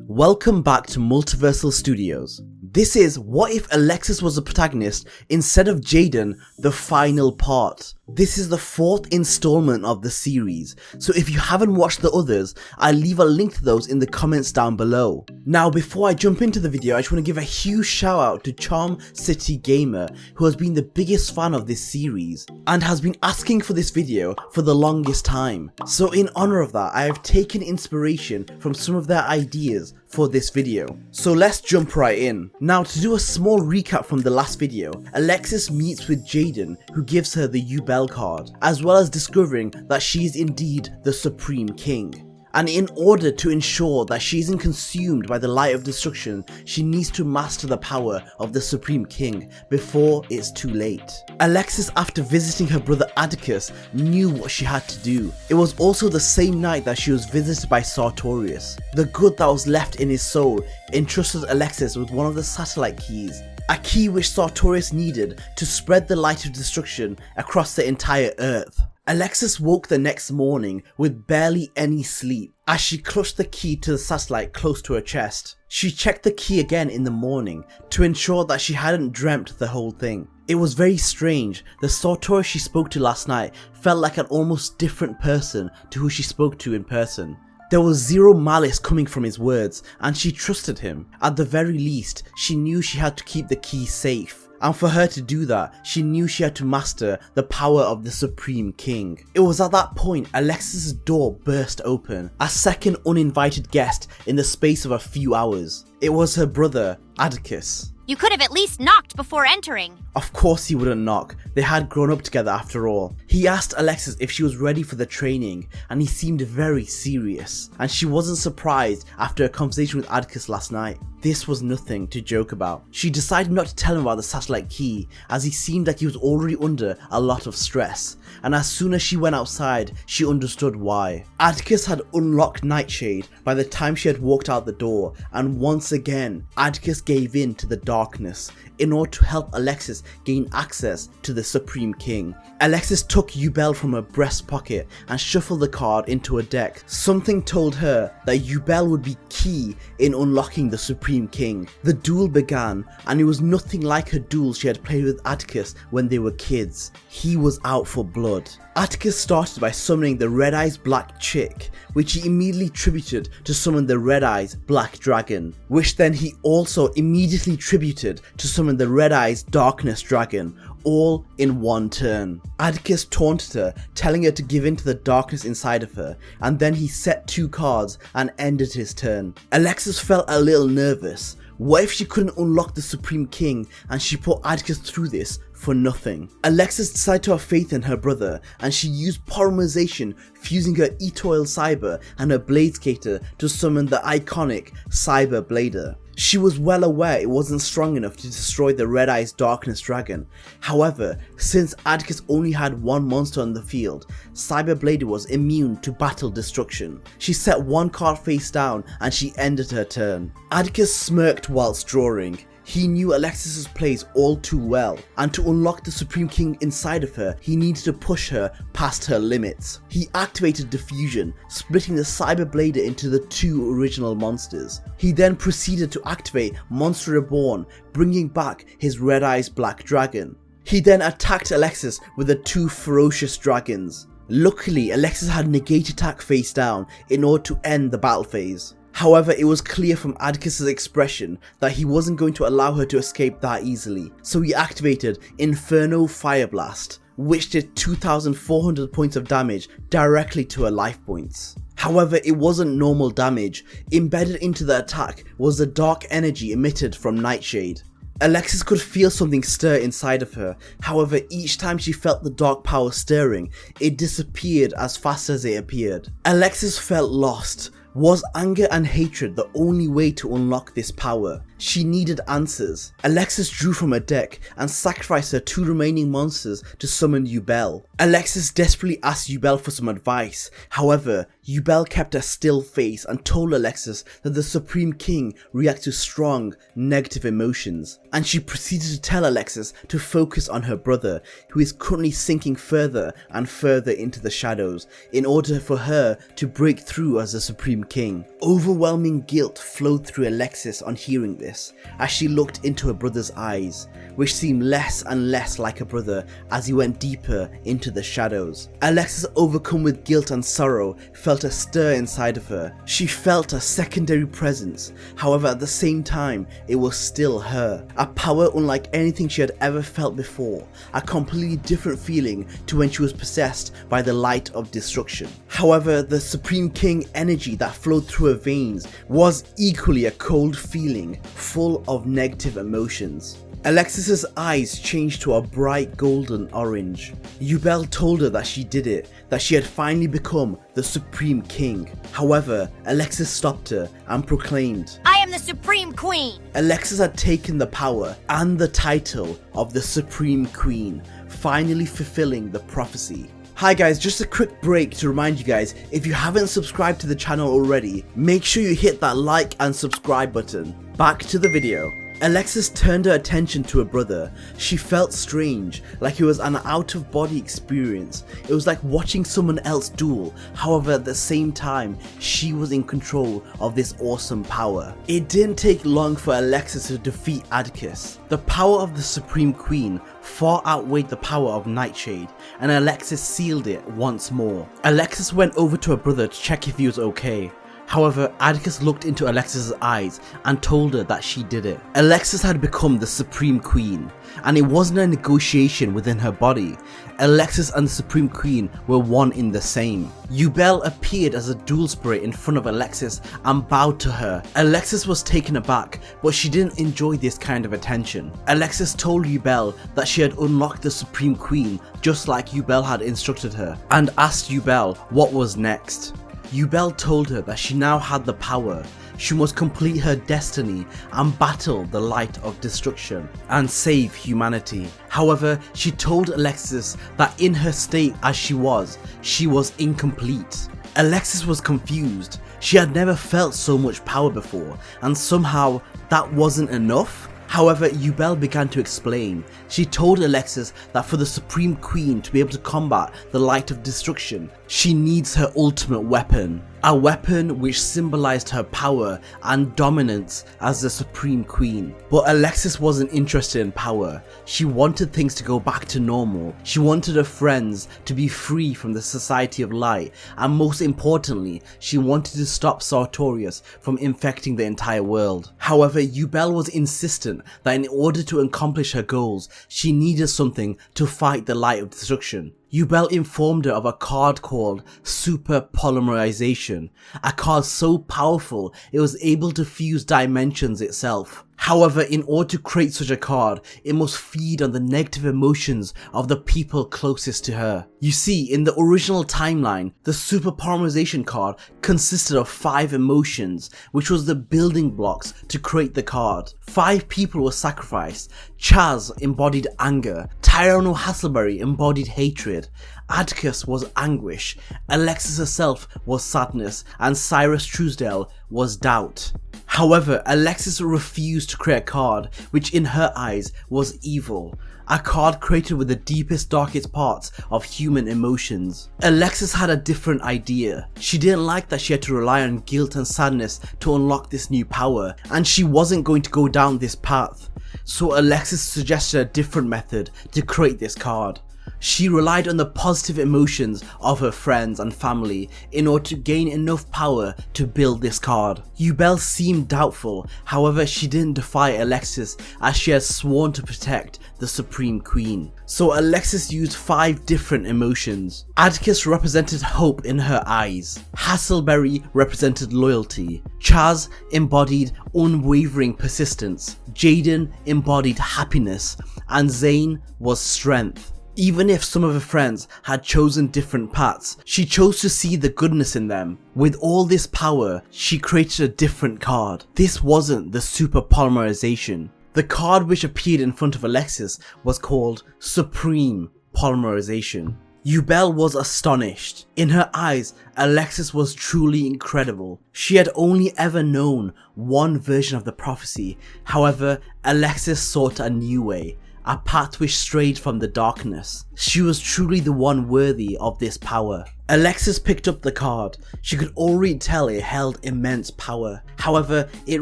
Welcome back to Multiversal Studios. This is What If Alexis Was the Protagonist Instead of Jaden, the final part. This is the fourth installment of the series, so if you haven't watched the others, I'll leave a link to those in the comments down below. Now before I jump into the video, I just want to give a huge shout out to Charm City Gamer, who has been the biggest fan of this series and has been asking for this video for the longest time. So in honor of that, I have taken inspiration from some of their ideas for this video. So let's jump right in. Now to do a small recap from the last video, Alexis meets with Jaden, who gives her the Yugioh card, as well as discovering that she is indeed the Supreme King. And in order to ensure that she isn't consumed by the light of destruction, she needs to master the power of the Supreme King before it's too late. Alexis, after visiting her brother Atticus, knew what she had to do. It was also the same night that she was visited by Sartorius. The good that was left in his soul entrusted Alexis with one of the satellite keys, a key which Sartorius needed to spread the light of destruction across the entire Earth. Alexis woke the next morning with barely any sleep as she clutched the key to the satellite close to her chest. She checked the key again in the morning to ensure that she hadn't dreamt the whole thing. It was very strange. The Sartorius she spoke to last night felt like an almost different person to who she spoke to in person. There was zero malice coming from his words, and she trusted him. At the very least, she knew she had to keep the key safe. And for her to do that, she knew she had to master the power of the Supreme King. It was at that point Alexis' door burst open, a second uninvited guest in the space of a few hours. It was her brother, Atticus. You could have at least knocked before entering. Of course he wouldn't knock, they had grown up together after all. He asked Alexis if she was ready for the training, and he seemed very serious, and she wasn't surprised after a conversation with Atticus last night. This was nothing to joke about. She decided not to tell him about the satellite key, as he seemed like he was already under a lot of stress, and as soon as she went outside, she understood why. Atticus had unlocked Nightshade by the time she had walked out the door, and once again, Atticus gave in to the darkness in order to help Alexis gain access to the Supreme King. Alexis took Yugioh from her breast pocket and shuffled the card into a deck. Something told her that Yugioh would be key in unlocking the Supreme King. The duel began, and it was nothing like her duels she had played with Atticus when they were kids. He was out for blood. Atticus started by summoning the Red Eyes Black Chick, which he immediately tributed to summon the Red Eyes Black Dragon, which then he also immediately tributed to summon the Red Eyes Darkness Dragon, all in one turn. Atticus taunted her, telling her to give in to the darkness inside of her, and then he set two cards and ended his turn. Alexis felt a little nervous. What if she couldn't unlock the Supreme King and she put Atticus through this for nothing? Alexis decided to have faith in her brother, and she used polymerization, fusing her Etoil Cyber and her Blade Skater to summon the iconic Cyber Blader. She was well aware it wasn't strong enough to destroy the Red Eyes Darkness Dragon. However, since Atticus only had one monster on the field, Cyber Blader was immune to battle destruction. She set one card face down and she ended her turn. Atticus smirked whilst drawing. He knew Alexis' plays all too well, and to unlock the Supreme King inside of her, he needed to push her past her limits. He activated Diffusion, splitting the Cyber Blader into the two original monsters. He then proceeded to activate Monster Reborn, bringing back his Red Eyes Black Dragon. He then attacked Alexis with the two ferocious dragons. Luckily, Alexis had Negate Attack face down in order to end the battle phase. However, it was clear from Atticus' expression that he wasn't going to allow her to escape that easily, so he activated Inferno Fire Blast, which did 2,400 points of damage directly to her life points. However, it wasn't normal damage. Embedded into the attack was the dark energy emitted from Nightshade. Alexis could feel something stir inside of her. However, each time she felt the dark power stirring, it disappeared as fast as it appeared. Alexis felt lost. Was anger and hatred the only way to unlock this power? She needed answers. Alexis drew from her deck and sacrificed her 2 remaining monsters to summon Yugioh. Alexis desperately asked Yugioh for some advice. However, Yugioh kept a still face and told Alexis that the Supreme King reacts to strong, negative emotions. And she proceeded to tell Alexis to focus on her brother, who is currently sinking further and further into the shadows, in order for her to break through as the Supreme King. Overwhelming guilt flowed through Alexis on hearing this, as she looked into her brother's eyes, which seemed less and less like a brother as he went deeper into the shadows. Alexis, overcome with guilt and sorrow, felt a stir inside of her. She felt a secondary presence, however at the same time it was still her. A power unlike anything she had ever felt before, a completely different feeling to when she was possessed by the light of destruction. However, the Supreme King energy that flowed through her veins was equally a cold feeling, full of negative emotions. Alexis's eyes changed to a bright golden orange. Yugioh told her that she did it, that she had finally become the Supreme King. However, Alexis stopped her and proclaimed, I am the Supreme Queen! Alexis had taken the power and the title of the Supreme Queen, finally fulfilling the prophecy. Hi guys, just a quick break to remind you guys, if you haven't subscribed to the channel already, make sure you hit that like and subscribe button. Back to the video. Alexis turned her attention to her brother. She felt strange, like it was an out-of-body experience. It was like watching someone else duel, however at the same time, she was in control of this awesome power. It didn't take long for Alexis to defeat Atticus. The power of the Supreme Queen far outweighed the power of Nightshade, and Alexis sealed it once more. Alexis went over to her brother to check if he was okay. However, Atticus looked into Alexis' eyes and told her that she did it. Alexis had become the Supreme Queen, and it wasn't a negotiation within her body. Alexis and the Supreme Queen were one in the same. Yugioh appeared as a dual spirit in front of Alexis and bowed to her. Alexis was taken aback, but she didn't enjoy this kind of attention. Alexis told Yugioh that she had unlocked the Supreme Queen just like Yugioh had instructed her, and asked Yugioh what was next. Yugioh told her that she now had the power. She must complete her destiny and battle the light of destruction and save humanity. However, she told Alexis that in her state as she was incomplete. Alexis was confused. She had never felt so much power before, and somehow that wasn't enough. However, Yugioh began to explain. She told Alexis that for the Supreme Queen to be able to combat the light of destruction, she needs her ultimate weapon. A weapon which symbolized her power and dominance as the Supreme Queen. But Alexis wasn't interested in power. She wanted things to go back to normal. She wanted her friends to be free from the Society of Light, and most importantly, she wanted to stop Sartorius from infecting the entire world. However, Yugioh was insistent that in order to accomplish her goals, she needed something to fight the light of destruction. Yugioh informed her of a card called Super Polymerization, a card so powerful it was able to fuse dimensions itself. However, in order to create such a card, it must feed on the negative emotions of the people closest to her. You see, in the original timeline, the Super Polymerization card consisted of 5 emotions, which was the building blocks to create the card. 5 people were sacrificed. Chaz embodied anger, Tyrone Hasselberry embodied hatred, Atticus was anguish, Alexis herself was sadness, and Cyrus Truesdale was doubt. However, Alexis refused to create a card which in her eyes was evil, a card created with the deepest, darkest parts of human emotions. Alexis had a different idea. She didn't like that she had to rely on guilt and sadness to unlock this new power, and she wasn't going to go down this path. So Alexis suggested a different method to create this card. She relied on the positive emotions of her friends and family in order to gain enough power to build this card. Yugioh seemed doubtful, however she didn't defy Alexis as she had sworn to protect the Supreme Queen. So Alexis used 5 different emotions. Atticus represented hope in her eyes, Hasselberry represented loyalty, Chaz embodied unwavering persistence, Jaden embodied happiness, and Zane was strength. Even if some of her friends had chosen different paths, she chose to see the goodness in them. With all this power, she created a different card. This wasn't the super polymerization. The card which appeared in front of Alexis was called Supreme Polymerization. Yugioh was astonished. In her eyes, Alexis was truly incredible. She had only ever known one version of the prophecy. However, Alexis sought a new way, a path which strayed from the darkness. She was truly the one worthy of this power. Alexis picked up the card. She could already tell it held immense power. However, it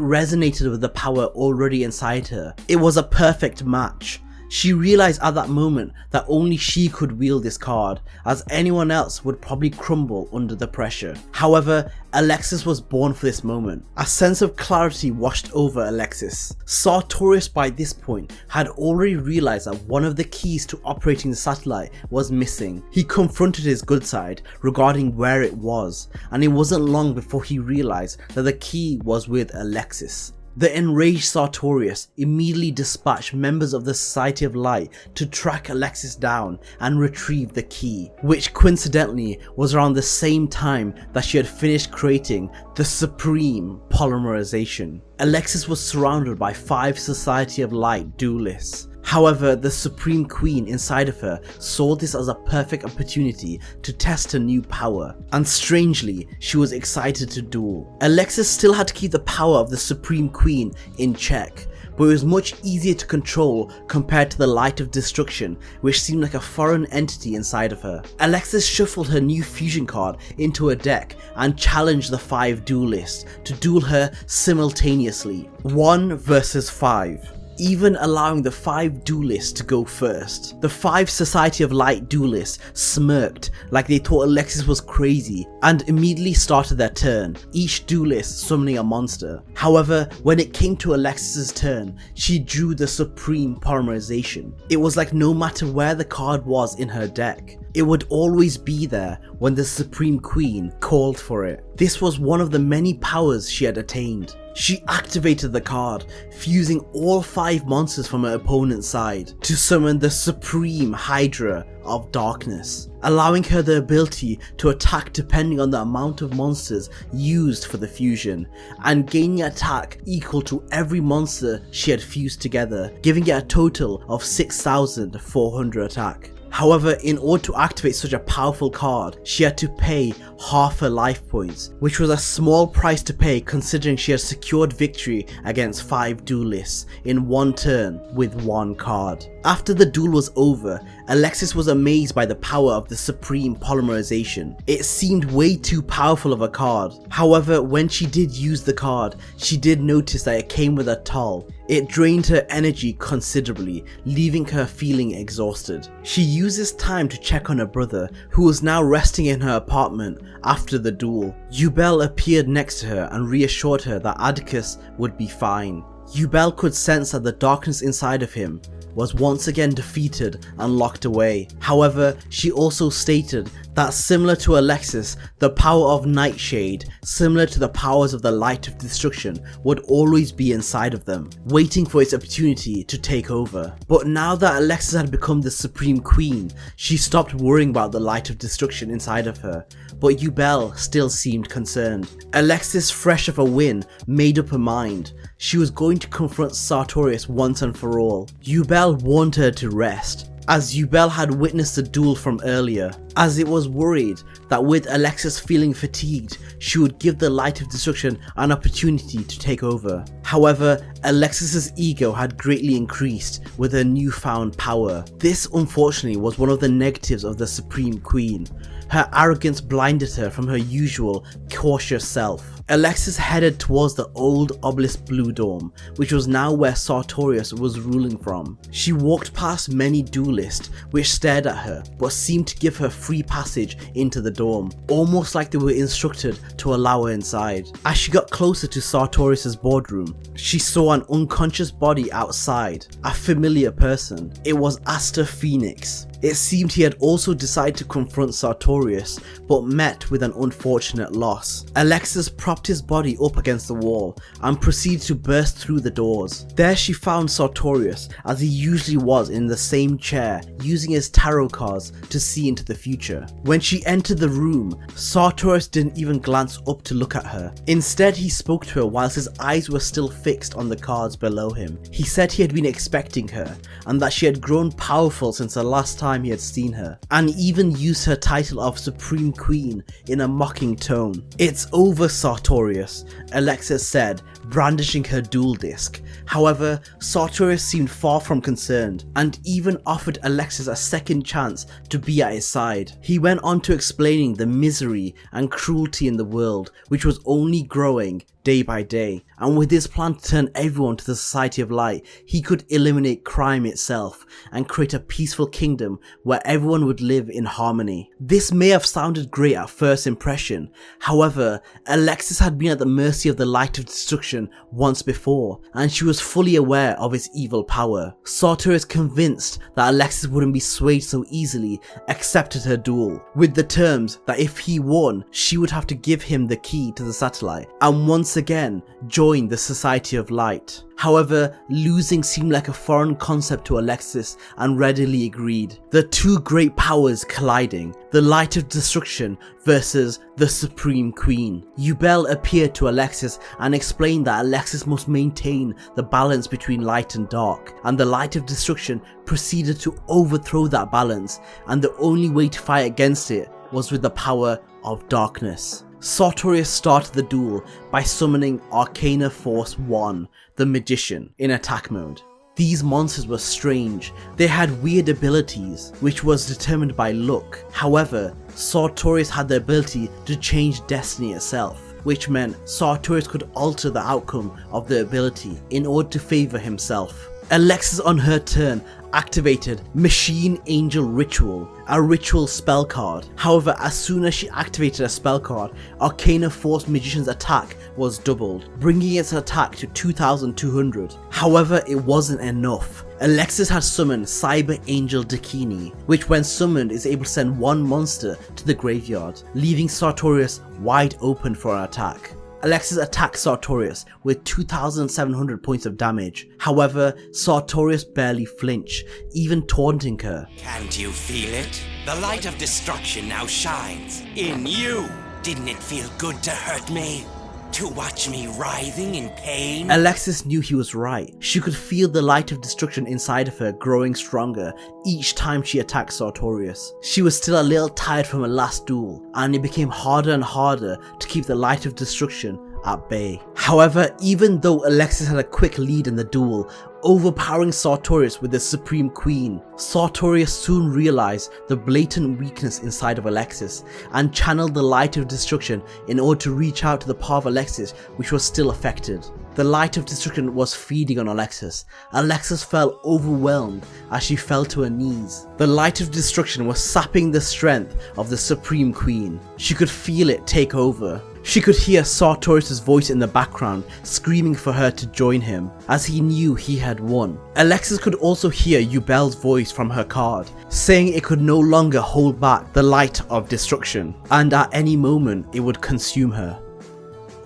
resonated with the power already inside her. It was a perfect match. She realized at that moment that only she could wield this card, as anyone else would probably crumble under the pressure. However, Alexis was born for this moment. A sense of clarity washed over Alexis. Sartorius by this point had already realized that one of the keys to operating the satellite was missing. He confronted his good side regarding where it was, and it wasn't long before he realized that the key was with Alexis. The enraged Sartorius immediately dispatched members of the Society of Light to track Alexis down and retrieve the key, which coincidentally was around the same time that she had finished creating the Supreme Polymerization. Alexis was surrounded by 5 Society of Light duelists. However, the Supreme Queen inside of her saw this as a perfect opportunity to test her new power, and strangely, she was excited to duel. Alexis still had to keep the power of the Supreme Queen in check, but it was much easier to control compared to the Light of Destruction, which seemed like a foreign entity inside of her. Alexis shuffled her new fusion card into her deck and challenged the 5 duelists to duel her simultaneously, 1 versus 5. Even allowing the 5 duelists to go first. The 5 Society of Light duelists smirked like they thought Alexis was crazy and immediately started their turn, each duelist summoning a monster. However, when it came to Alexis's turn, she drew the Supreme Polymerization. It was like no matter where the card was in her deck, it would always be there when the Supreme Queen called for it. This was one of the many powers she had attained. She activated the card, fusing all 5 monsters from her opponent's side to summon the Supreme Hydra of Darkness, allowing her the ability to attack depending on the amount of monsters used for the fusion, and gaining attack equal to every monster she had fused together, giving it a total of 6,400 attack. However, in order to activate such a powerful card, she had to pay half her life points, which was a small price to pay considering she had secured victory against 5 duelists in one turn with 1 card. After the duel was over, Alexis was amazed by the power of the Supreme Polymerization. It seemed way too powerful of a card. However, when she did use the card, she did notice that it came with a toll. It drained her energy considerably, leaving her feeling exhausted. She used this time to check on her brother, who was now resting in her apartment after the duel. Yugioh appeared next to her and reassured her that Atticus would be fine. Yugioh could sense that the darkness inside of him was once again defeated and locked away. However, she also stated that similar to Alexis, the power of Nightshade, similar to the powers of the Light of Destruction, would always be inside of them, waiting for its opportunity to take over. But now that Alexis had become the Supreme Queen, she stopped worrying about the Light of Destruction inside of her, but Yugioh still seemed concerned. Alexis, fresh of a win, made up her mind. She was going to confront Sartorius once and for all. Yugioh warned her to rest, as Yugioh had witnessed the duel from earlier, as it was worried that with Alexis feeling fatigued, she would give the Light of Destruction an opportunity to take over. However, Alexis's ego had greatly increased with her newfound power. This unfortunately was one of the negatives of the Supreme Queen. Her arrogance blinded her from her usual cautious self. Alexis headed towards the old obelisk Blue Dome, which was now where Sartorius was ruling from. She walked past many duelists which stared at her but seemed to give her free passage into the dome, almost like they were instructed to allow her inside. As she got closer to Sartorius's boardroom, she saw an unconscious body outside, a familiar person. It was Aster Phoenix. It seemed he had also decided to confront Sartorius, but met with an unfortunate loss. Alexis promptly propped his body up against the wall and proceeded to burst through the doors. There she found Sartorius, as he usually was, in the same chair, using his tarot cards to see into the future. When she entered the room, Sartorius didn't even glance up to look at her. Instead, he spoke to her whilst his eyes were still fixed on the cards below him. He said he had been expecting her, and that she had grown powerful since the last time he had seen her, and even used her title of Supreme Queen in a mocking tone. "It's over, Sartorius," Alexis said, brandishing her duel disc. However, Sartorius seemed far from concerned, and even offered Alexis a second chance to be at his side. He went on to explaining the misery and cruelty in the world, which was only growing day by day, and with his plan to turn everyone to the Society of Light, he could eliminate crime itself and create a peaceful kingdom where everyone would live in harmony. This may have sounded great at first impression, however, Alexis had been at the mercy of the Light of Destruction once before, and she was fully aware of its evil power. Sartorius, convinced that Alexis wouldn't be swayed so easily, accepted her duel, with the terms that if he won, she would have to give him the key to the satellite, and once again join the Society of Light. However, losing seemed like a foreign concept to Alexis and readily agreed. The two great powers colliding, the Light of Destruction versus the Supreme Queen. Yugioh appeared to Alexis and explained that Alexis must maintain the balance between light and dark, and the Light of Destruction proceeded to overthrow that balance, and the only way to fight against it was with the power of darkness. Sartorius started the duel by summoning Arcana Force 1, the Magician, in attack mode. These monsters were strange. They had weird abilities, which was determined by luck. However, Sartorius had the ability to change destiny itself, which meant Sartorius could alter the outcome of the ability in order to favour himself. Alexis, on her turn, activated Machine Angel Ritual, a ritual spell card. However, as soon as she activated a spell card, Arcana Force Magician's attack was doubled, bringing its attack to 2200. However, it wasn't enough. Alexis had summoned Cyber Angel Dakini, which when summoned is able to send one monster to the graveyard, leaving Sartorius wide open for an attack. Alexis attacked Sartorius with 2700 points of damage. However, Sartorius barely flinched, even taunting her. "Can't you feel it? The light of destruction now shines in you. Didn't it feel good to hurt me? To watch me writhing in pain?" Alexis knew he was right. She could feel the Light of Destruction inside of her growing stronger each time she attacked Sartorius. She was still a little tired from her last duel, and it became harder and harder to keep the Light of Destruction at bay. However, even though Alexis had a quick lead in the duel, overpowering Sartorius with the Supreme Queen, Sartorius soon realized the blatant weakness inside of Alexis and channeled the Light of Destruction in order to reach out to the part of Alexis which was still affected. The Light of Destruction was feeding on Alexis. Alexis felt overwhelmed as she fell to her knees. The Light of Destruction was sapping the strength of the Supreme Queen. She could feel it take over. She could hear Sartorius' voice in the background screaming for her to join him, as he knew he had won. Alexis could also hear Yugioh's voice from her card, saying it could no longer hold back the Light of Destruction, and at any moment it would consume her.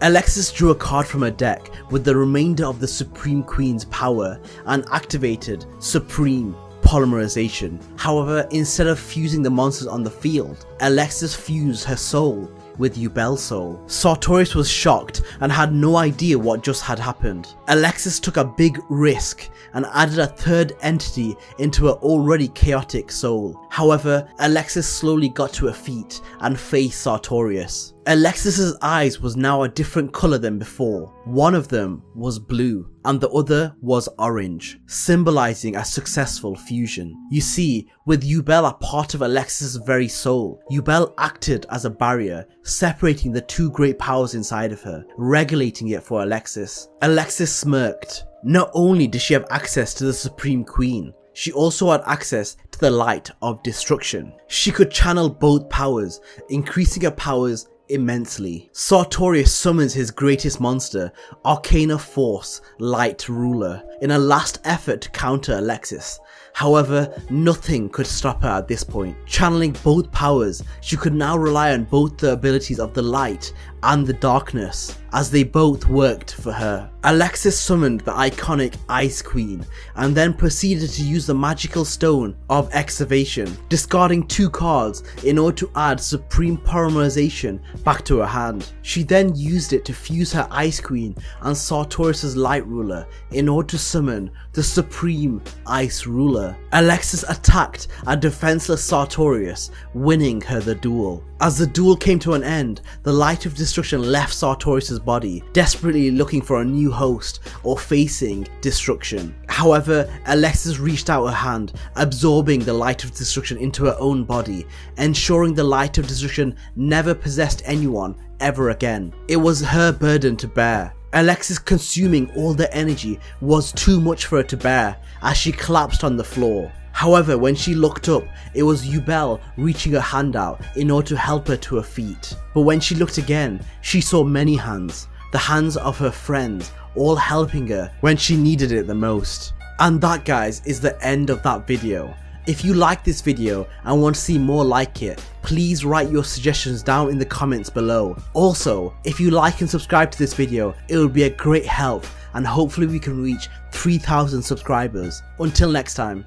Alexis drew a card from her deck with the remainder of the Supreme Queen's power and activated Supreme Polymerization. However, instead of fusing the monsters on the field, Alexis fused her soul with Yugioh's soul. Sartorius was shocked and had no idea what just had happened. Alexis took a big risk and added a third entity into her already chaotic soul. However, Alexis slowly got to her feet and faced Sartorius. Alexis's eyes was now a different colour than before. One of them was blue and the other was orange, symbolising a successful fusion. You see, with Yugioh a part of Alexis's very soul, Yugioh acted as a barrier, separating the two great powers inside of her, regulating it for Alexis. Alexis smirked. Not only did she have access to the Supreme Queen, she also had access to the Light of Destruction. She could channel both powers, increasing her powers immensely. Sartorius summons his greatest monster, Arcana Force Light Ruler, in a last effort to counter Alexis. However, nothing could stop her at this point. Channeling both powers, she could now rely on both the abilities of the light and the darkness, as they both worked for her. Alexis summoned the iconic Ice Queen and then proceeded to use the magical stone of excavation, discarding 2 cards in order to add supreme polymerization back to her hand. She then used it to fuse her Ice Queen and Sartorius' Light Ruler in order to summon the supreme Ice Ruler. Alexis attacked a defenseless Sartorius, winning her the duel. As the duel came to an end, the Light of Destruction left Sartorius' body, desperately looking for a new host or facing destruction. However, Alexis reached out her hand, absorbing the Light of Destruction into her own body, ensuring the Light of Destruction never possessed anyone ever again. It was her burden to bear. Alexis consuming all the energy was too much for her to bear as she collapsed on the floor. However, when she looked up, it was Yugioh reaching her hand out in order to help her to her feet. But when she looked again, she saw many hands, the hands of her friends, all helping her when she needed it the most. And that, guys, is the end of that video. If you like this video and want to see more like it, please write your suggestions down in the comments below. Also, if you like and subscribe to this video, it would be a great help, and hopefully we can reach 3,000 subscribers. Until next time.